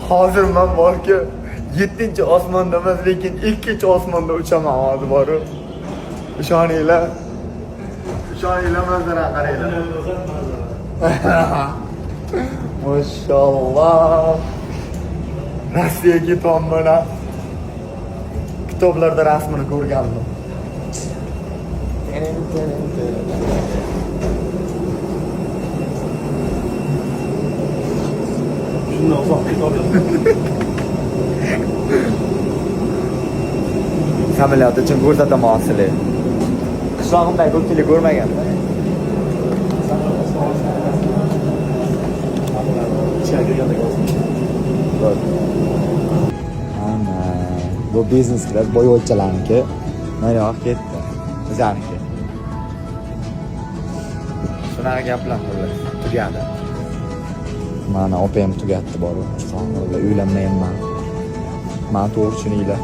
Hozir men borki 7-osmonda emas, lekin 2-osmonda uchaman hozir boru. Ishoninglar. Ishoninglar, manzara qaranglar. Maşallah. Rossiyaga ketyapman. Kitoblarda rasmini ko'rgandim. Shundan uzoq kitob. Samolyot uchun ko'rsataman sizlarga. Qishlog'imda ko'pchilik ko'rmaganda. Ana, bu biznes class boyvachchalarniki. Mana yoq ketdi. Bizarniki. Shunaqa gaplar tugadi. Mana opam tugatdi borib. Uylanmayman. Men to'g'ri tushuninglar.